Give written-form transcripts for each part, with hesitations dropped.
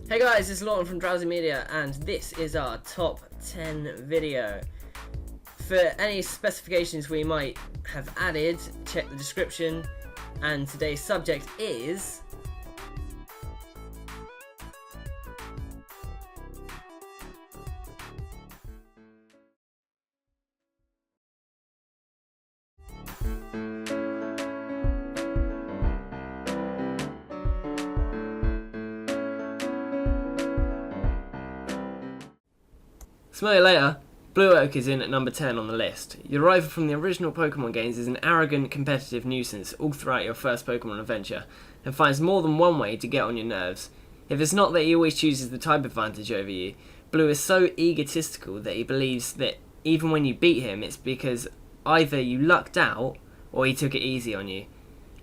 Hey guys, it's Lawton from DrowsyMedia, and this is our top 10 video. For any specifications we might have added, check the description, and today's subject is... Smell you later. Blue Oak is in at number 10 on the list. Your rival from the original Pokemon games is an arrogant, competitive nuisance all throughout your first Pokemon adventure, and finds more than one way to get on your nerves. If it's not that he always chooses the type advantage over you, Blue is so egotistical that he believes that even when you beat him, it's because either you lucked out, or he took it easy on you.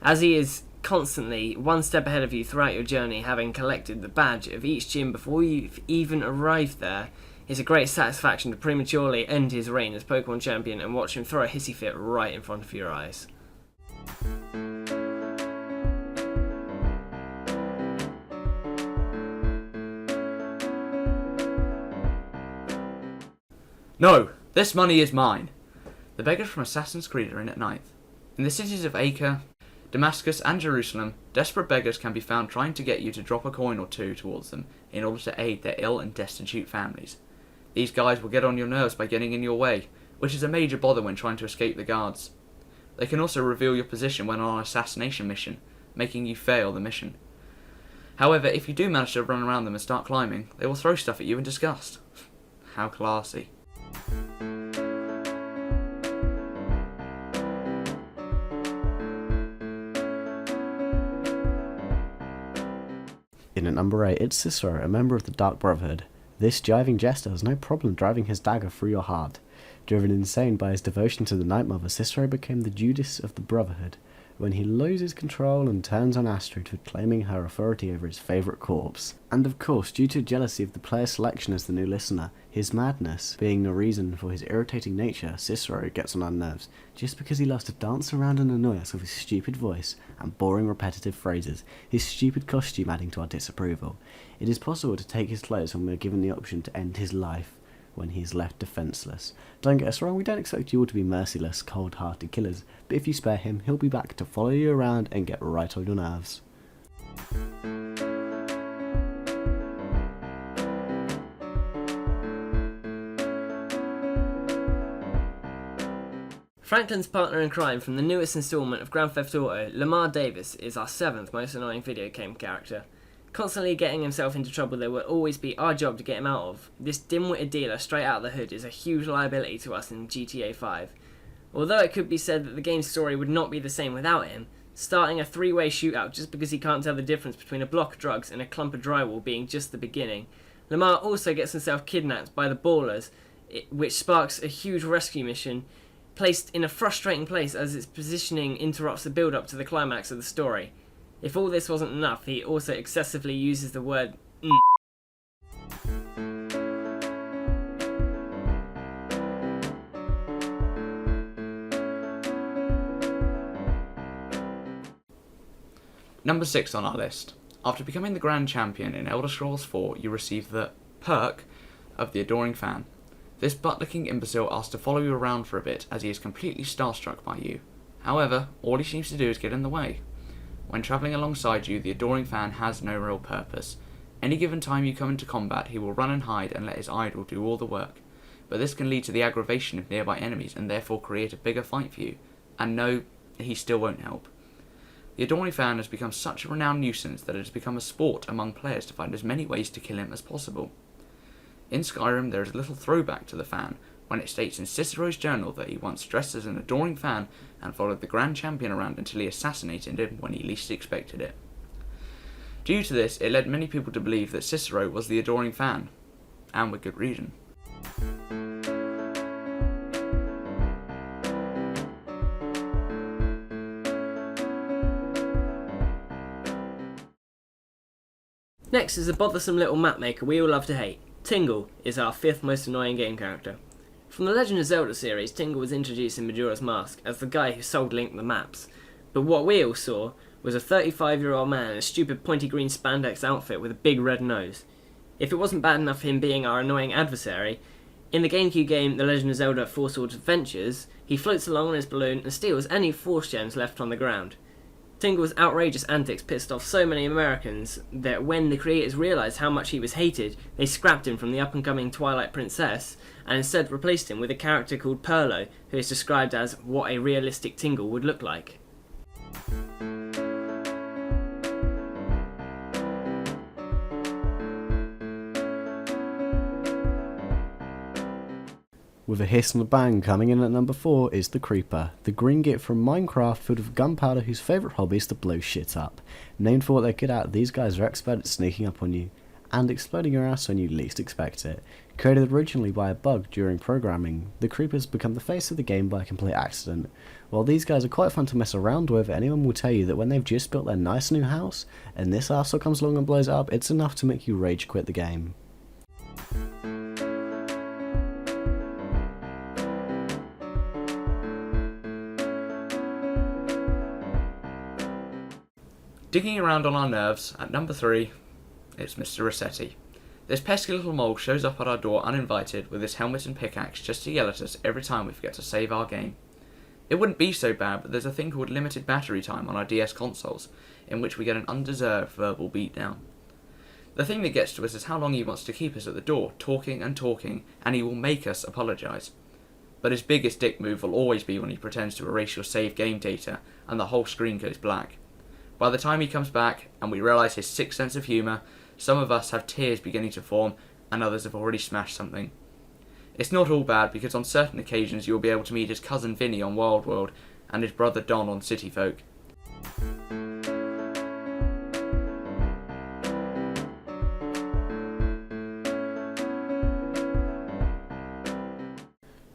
As he is constantly one step ahead of you throughout your journey, having collected the badge of each gym before you've even arrived there, it's a great satisfaction to prematurely end his reign as Pokemon champion and watch him throw a hissy fit right in front of your eyes. No, this money is mine. The beggars from Assassin's Creed are in at 9th. In the cities of Acre, Damascus and Jerusalem, desperate beggars can be found trying to get you to drop a coin or two towards them in order to aid their ill and destitute families. These guys will get on your nerves by getting in your way, which is a major bother when trying to escape the guards. They can also reveal your position when on an assassination mission, making you fail the mission. However, if you do manage to run around them and start climbing, they will throw stuff at you in disgust. How classy. In at number 8, it's Scizor, a member of the Dark Brotherhood. This jiving jester has no problem driving his dagger through your heart. Driven insane by his devotion to the Night Mother, Scizor became the Judas of the Brotherhood when he loses control and turns on Astrid for claiming her authority over his favourite corpse. And of course, due to jealousy of the player's selection as the new listener, his madness being the reason for his irritating nature, Scizor gets on our nerves, just because he loves to dance around and annoy us with his stupid voice and boring repetitive phrases, his stupid costume adding to our disapproval. It is possible to take his clothes when we are given the option to end his life when he is left defenceless. Don't get us wrong, we don't expect you all to be merciless, cold-hearted killers, but if you spare him, he'll be back to follow you around and get right on your nerves. Franklin's partner in crime from the newest installment of Grand Theft Auto, Lamar Davis, is our 7th most annoying video game character. Constantly getting himself into trouble there will always be our job to get him out of. This dim-witted dealer straight out of the hood is a huge liability to us in GTA 5. Although it could be said that the game's story would not be the same without him, starting a three-way shootout just because he can't tell the difference between a block of drugs and a clump of drywall being just the beginning. Lamar also gets himself kidnapped by the Ballers, which sparks a huge rescue mission placed in a frustrating place as its positioning interrupts the build-up to the climax of the story. If all this wasn't enough, he also excessively uses the word Number 6 on our list. After becoming the Grand Champion in Elder Scrolls 4, you receive the perk of the Adoring Fan. This butt-licking imbecile asks to follow you around for a bit as he is completely starstruck by you. However, all he seems to do is get in the way. When travelling alongside you, the Adoring Fan has no real purpose. Any given time you come into combat, he will run and hide and let his idol do all the work. But this can lead to the aggravation of nearby enemies and therefore create a bigger fight for you. And no, he still won't help. The Adoring Fan has become such a renowned nuisance that it has become a sport among players to find as many ways to kill him as possible. In Skyrim, there is a little throwback to the fan, when it states in Cicero's journal that he once dressed as an Adoring Fan and followed the Grand Champion around until he assassinated him when he least expected it. Due to this, it led many people to believe that Cicero was the Adoring Fan, and with good reason. Next is a bothersome little map maker we all love to hate. Tingle is our 5th most annoying game character. From the Legend of Zelda series, Tingle was introduced in Majora's Mask as the guy who sold Link the maps. But what we all saw was a 35-year-old man in a stupid pointy green spandex outfit with a big red nose. If it wasn't bad enough for him being our annoying adversary, in the GameCube game The Legend of Zelda 4 Swords Adventures, he floats along on his balloon and steals any Force gems left on the ground. Tingle's outrageous antics pissed off so many Americans that when the creators realised how much he was hated, they scrapped him from the up-and-coming Twilight Princess and instead replaced him with a character called Perlo, who is described as what a realistic Tingle would look like. With a hiss and a bang, coming in at number 4 is the Creeper, the green git from Minecraft filled with gunpowder whose favourite hobby is to blow shit up. Named for what they're good at, these guys are expert at sneaking up on you and exploding your ass when you least expect it. Created originally by a bug during programming, the Creepers become the face of the game by a complete accident. While these guys are quite fun to mess around with, anyone will tell you that when they've just built their nice new house and this arsehole comes along and blows it up, it's enough to make you rage quit the game. Digging around on our nerves, at number 3, it's Mr. Resetti. This pesky little mole shows up at our door uninvited with his helmet and pickaxe just to yell at us every time we forget to save our game. It wouldn't be so bad, but there's a thing called limited battery time on our DS consoles, in which we get an undeserved verbal beatdown. The thing that gets to us is how long he wants to keep us at the door, talking and talking, and he will make us apologise. But his biggest dick move will always be when he pretends to erase your saved game data, and the whole screen goes black. By the time he comes back, and we realise his sick sense of humour, some of us have tears beginning to form, and others have already smashed something. It's not all bad, because on certain occasions you will be able to meet his cousin Vinny on Wild World, and his brother Don on City Folk.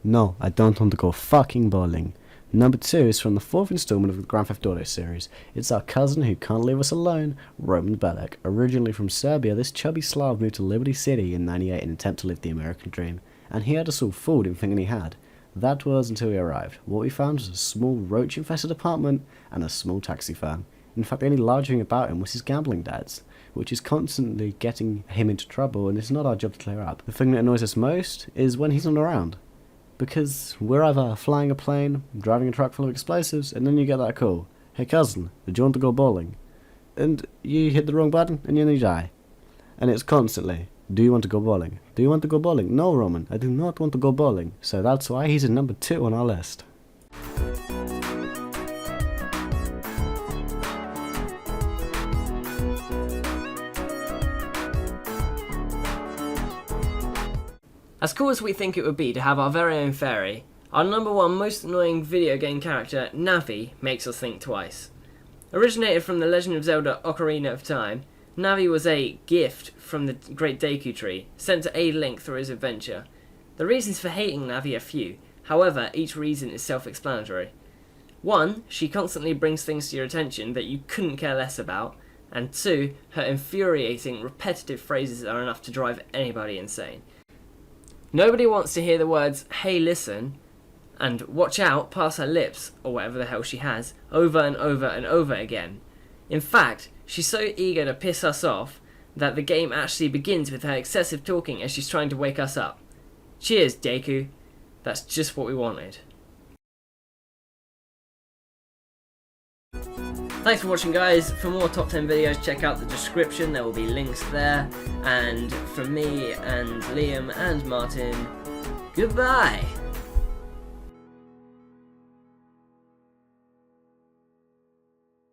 No, I don't want to go fucking bowling. Number 2 is from the 4th installment of the Grand Theft Auto series. It's our cousin who can't leave us alone, Roman Belek. Originally from Serbia, this chubby Slav moved to Liberty City in '98 in an attempt to live the American dream, and he had us all fooled in thinking he had. That was until we arrived. What we found was a small roach-infested apartment and a small taxi firm. In fact, the only large thing about him was his gambling debts, which is constantly getting him into trouble, and it's not our job to clear up. The thing that annoys us most is when he's not around. Because we're either flying a plane, driving a truck full of explosives, and then you get that call. Hey cousin, did you want to go bowling? And you hit the wrong button, and then you die. And it's constantly, do you want to go bowling? Do you want to go bowling? No, Roman, I do not want to go bowling. So that's why he's in number 2 on our list. As cool as we think it would be to have our very own fairy, our number 1 most annoying video game character, Navi, makes us think twice. Originated from the Legend of Zelda Ocarina of Time, Navi was a gift from the Great Deku Tree, sent to aid Link through his adventure. The reasons for hating Navi are few, however, each reason is self-explanatory. 1, she constantly brings things to your attention that you couldn't care less about, and 2, her infuriating, repetitive phrases are enough to drive anybody insane. Nobody wants to hear the words, hey listen, and watch out past her lips, or whatever the hell she has, over and over and over again. In fact, she's so eager to piss us off that the game actually begins with her excessive talking as she's trying to wake us up. Cheers, Deku. That's just what we wanted. Thanks for watching, guys. For more top 10 videos, check out the description, there will be links there. And from me and Liam and Martin, goodbye!